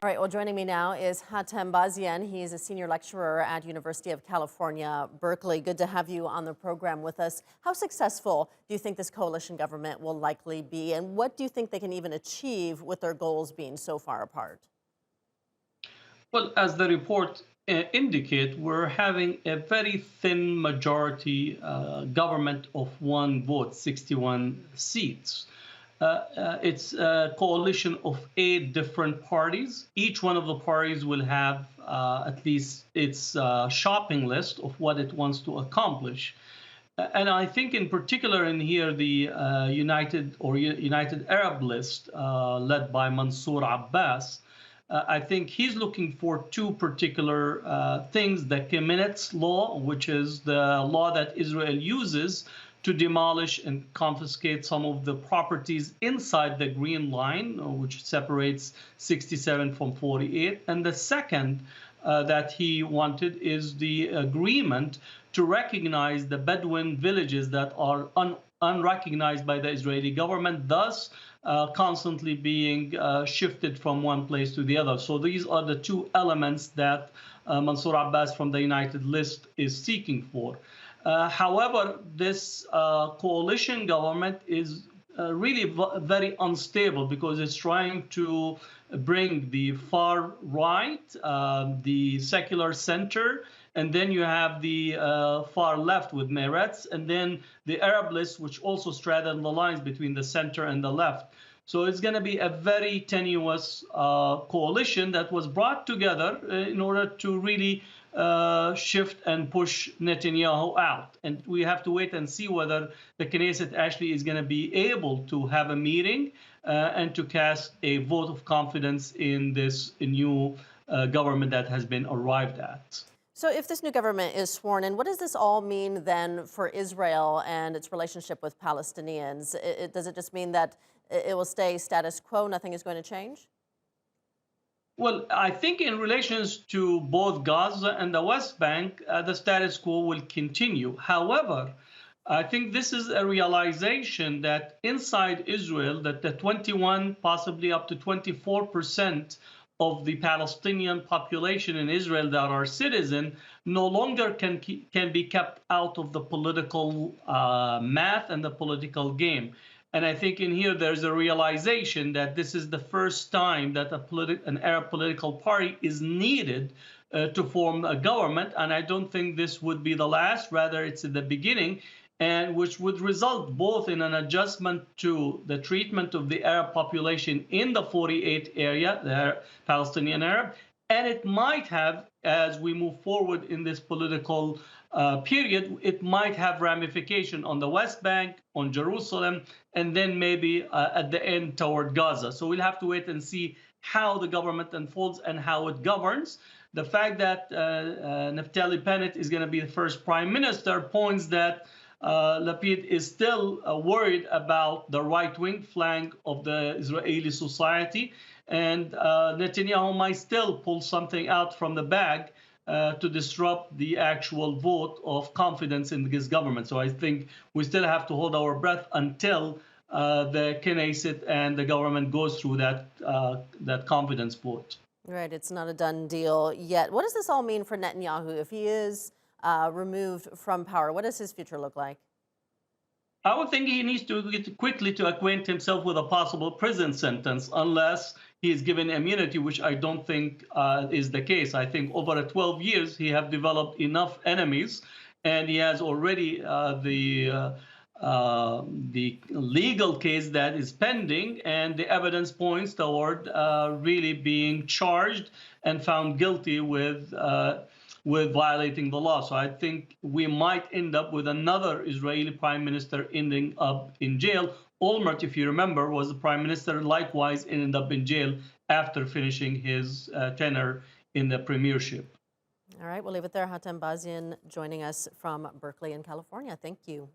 All right, well, joining me now is Hatem Bazian. He is a senior lecturer at University of California, Berkeley. Good to have you on the program with us. How successful do you think this coalition government will likely be, and what do you think they can even achieve with their goals being so far apart? Well, as the report indicate, we're having a very thin majority government of one vote, 61 seats. It's a coalition of 8 different parties. Each one of the parties will have at least its shopping list of what it wants to accomplish. And I think in particular in here, the United Arab list led by Mansour Abbas, I think he's looking for 2 particular things: the Khamenet's law, which is the law that Israel uses to demolish and confiscate some of the properties inside the Green Line, which separates 67 from 48. And the second that he wanted is the agreement to recognize the Bedouin villages that are unrecognized by the Israeli government, thus constantly being shifted from one place to the other. So these are the 2 elements that Mansour Abbas from the United List is seeking for. However, this coalition government is really very unstable because it's trying to bring the far right, the secular center, and then you have the far left with Meretz, and then the Arab list, which also straddle the lines between the center and the left. So it's going to be a very tenuous coalition that was brought together in order to really shift and push Netanyahu out. And we have to wait and see whether the Knesset actually is going to be able to have a meeting and to cast a vote of confidence in this new government that has been arrived at. So if this new government is sworn in, what does this all mean then for Israel and its relationship with Palestinians? Does it just mean that it will stay status quo, nothing is going to change? Well, I think in relations to both Gaza and the West Bank, the status quo will continue. However, I think this is a realization that inside Israel, that the 21, possibly up to 24% of the Palestinian population in Israel that are citizen no longer can be kept out of the political math and the political game. And I think in here there's a realization that this is the first time that an Arab political party is needed to form a government. And I don't think this would be the last, rather it's at the beginning, and which would result both in an adjustment to the treatment of the Arab population in the 48 area, the Palestinian Arab, and it might have, as we move forward in this political period, it might have ramification on the West Bank, on Jerusalem, and then maybe at the end toward Gaza. So we'll have to wait and see how the government unfolds and how it governs. The fact that Naftali Bennett is going to be the first prime minister points that Lapid is still worried about the right-wing flank of the Israeli society, and Netanyahu might still pull something out from the bag to disrupt the actual vote of confidence in his government. So I think we still have to hold our breath until the Knesset and the government goes through that confidence vote. Right, it's not a done deal yet. What does this all mean for Netanyahu if he is removed from power? What does his future look like? I would think he needs to get quickly to acquaint himself with a possible prison sentence, unless he is given immunity, which I don't think is the case. I think over 12 years, he has developed enough enemies, and he has already the legal case that is pending, and the evidence points toward really being charged and found guilty with violating the law. So I think we might end up with another Israeli prime minister ending up in jail. Olmert, if you remember, was the prime minister, likewise ended up in jail after finishing his tenure in the premiership. All right, we'll leave it there. Hatem Bazian joining us from Berkeley in California. Thank you.